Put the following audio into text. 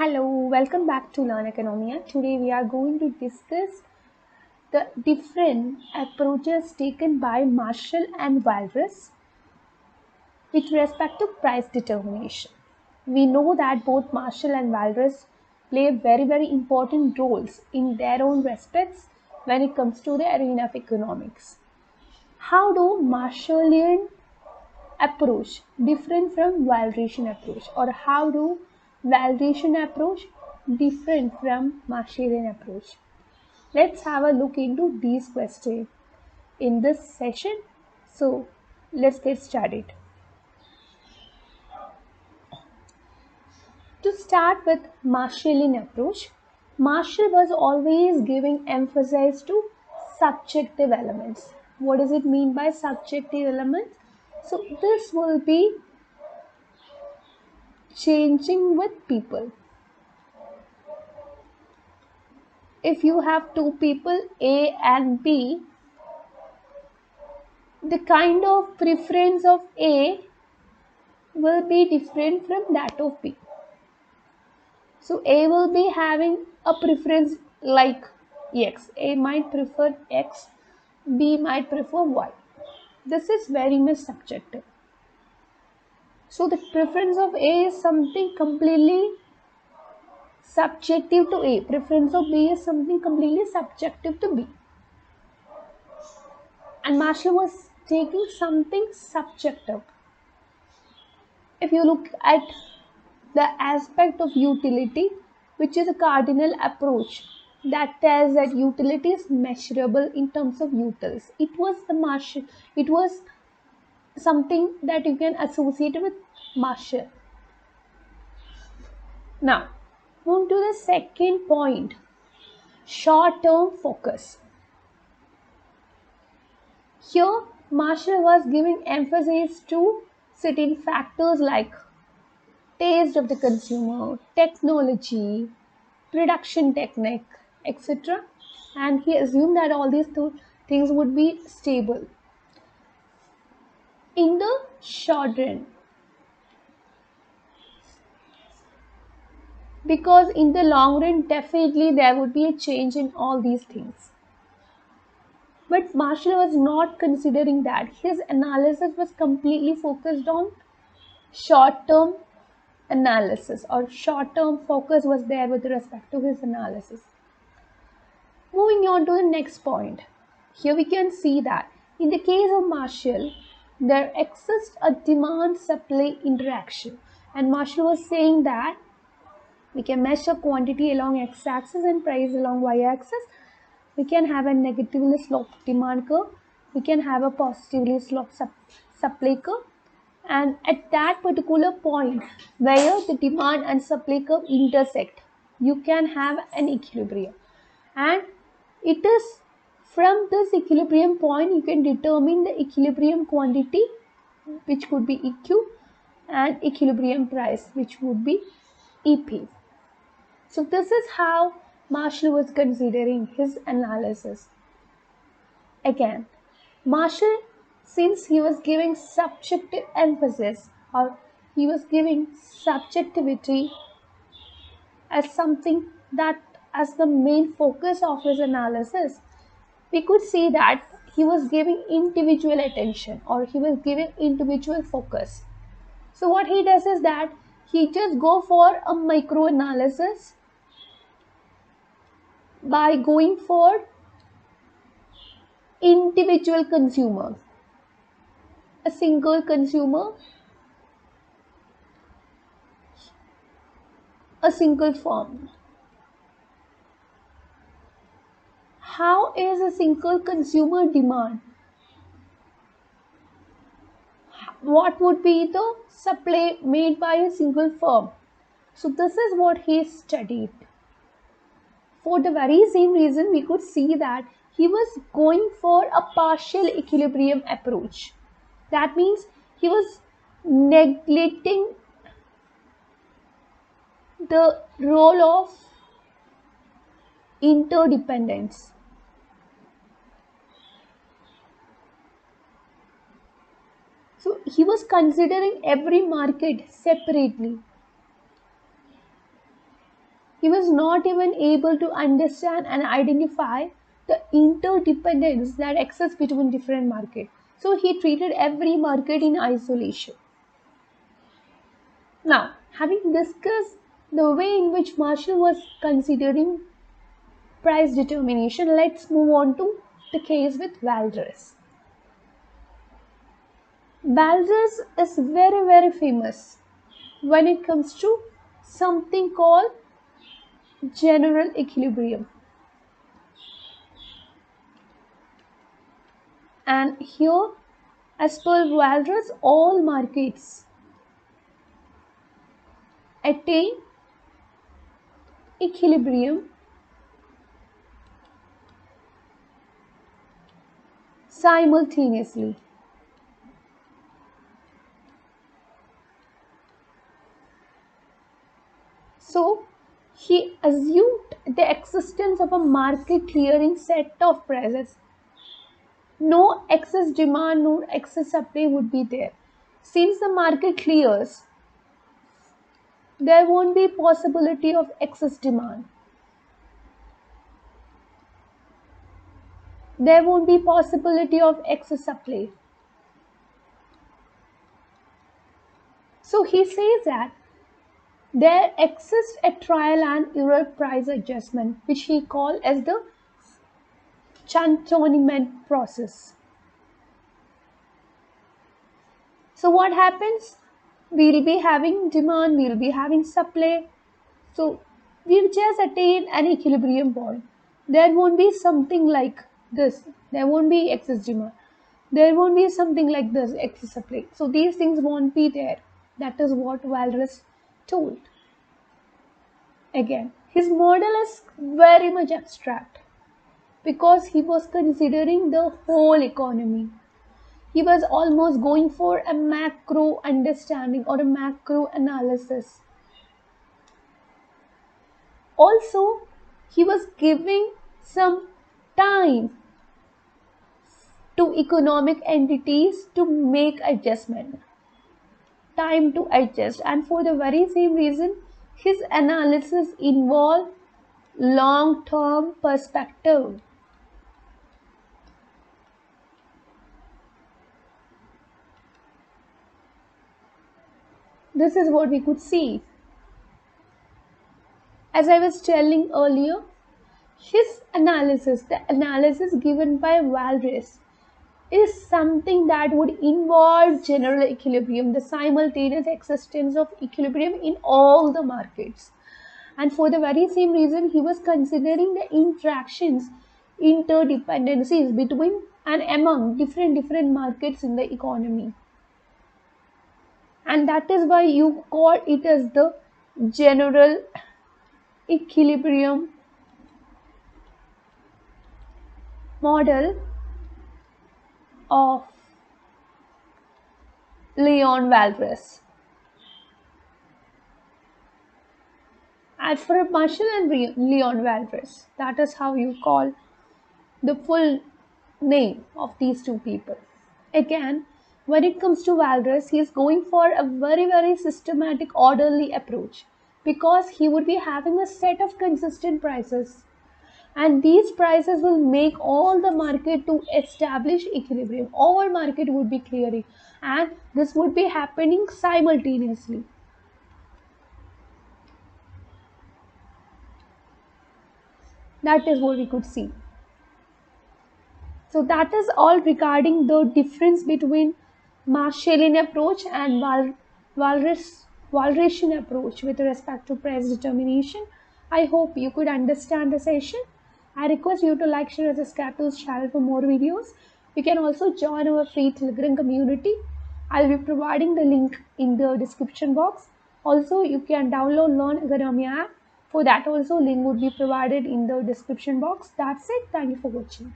Hello, welcome back to Learn Economia. Today we are going to discuss the different approaches taken by Marshall and Walras with respect to price determination. We know that both Marshall and Walras play very important roles in their own respects when it comes to the arena of economics. How do Marshallian approach different from Walrasian approach, or how do Walrasian approach different from Marshallian approach? Let's have a look into these questions in this session. So let's get started. To start with Marshallian approach, Marshall was always giving emphasis to subjective elements. What does it mean by subjective elements? So this will be changing with people. If you have two people A and B, the kind of preference of A will be different from that of B. So A will be having a preference like X. A might prefer X, B might prefer Y. This is very much subjective. So the preference of A is something completely subjective to A. Preference of B is something completely subjective to B. And Marshall was taking something subjective. If you look at the aspect of utility, which is a cardinal approach that tells that utility is measurable in terms of utils. It was something that you can associate with Marshall. Now, moving to the second point, short-term focus. Here, Marshall was giving emphasis to certain factors like taste of the consumer, technology, production technique, etc. And he assumed that all these two things would be stable in the short run, because in the long run definitely there would be a change in all these things. But Marshall was not considering that. His analysis was completely focused on short-term analysis, or short-term focus was there with respect to his analysis. Moving on to the next point. Here we can see that in the case of Marshall, there exists a demand-supply interaction. And Marshall was saying that we can measure quantity along x-axis and price along y-axis. We can have a negatively sloped demand curve. We can have a positively sloped supply curve. And at that particular point where the demand and supply curve intersect, you can have an equilibrium. And it is from this equilibrium point you can determine the equilibrium quantity, which could be EQ, and equilibrium price, which would be EP. So this is how Marshall was considering his analysis. Again, Marshall, since he was giving subjective emphasis, or he was giving subjectivity as something that as the main focus of his analysis, we could see that he was giving individual attention, or he was giving individual focus. So what he does is that he just go for a micro analysis by going for individual consumers, a single consumer, a single firm. How is a single consumer demand? What would be the supply made by a single firm? So this is what he studied. For the very same reason, we could see that he was going for a partial equilibrium approach. That means he was neglecting the role of interdependence. So he was considering every market separately. He was not even able to understand and identify the interdependence that exists between different markets. So he treated every market in isolation. Now, having discussed the way in which Marshall was considering price determination, let's move on to the case with Walras. Walras is very famous when it comes to something called general equilibrium. And here, as per Walras, all markets attain equilibrium simultaneously. So, he assumed the existence of a market clearing set of prices. No excess demand nor excess supply would be there. Since the market clears, there won't be possibility of excess demand. There won't be possibility of excess supply. So he says that there exists a trial and error price adjustment, which he called as the tâtonnement process. So what happens? We'll be having demand, we'll be having supply. So we've just attained an equilibrium point. There won't be something like this. There won't be excess demand. There won't be something like this, excess supply. So these things won't be there. That is what Walras told. Again, his model is very much abstract because he was considering the whole economy. He was almost going for a macro understanding or a macro analysis. Also, he was giving some time to economic entities to make adjustment. Time to adjust, and for the very same reason, his analysis involved long-term perspective. This is what we could see. As I was telling earlier, his analysis, the analysis given by Walras, is something that would involve general equilibrium, the simultaneous existence of equilibrium in all the markets. And for the very same reason, he was considering the interactions, interdependencies between and among different markets in the economy. And that is why you call it as the general equilibrium model of Leon Walras. As for Marshall and Leon Walras, that is how you call the full name of these two people. Again, when it comes to Walras, he is going for a very systematic, orderly approach because he would be having a set of consistent prices, and these prices will make all the market to establish equilibrium. All market would be clearing, and this would be happening simultaneously. That is what we could see. So that is all regarding the difference between Marshallian approach and Walrasian approach with respect to price determination. I hope you could understand the session. I request you to like, share, and subscribe to this channel for more videos. You can also join our free Telegram community. I'll be providing the link in the description box. Also, you can download Oikonomia app. For that also, link would be provided in the description box. That's it. Thank you for watching.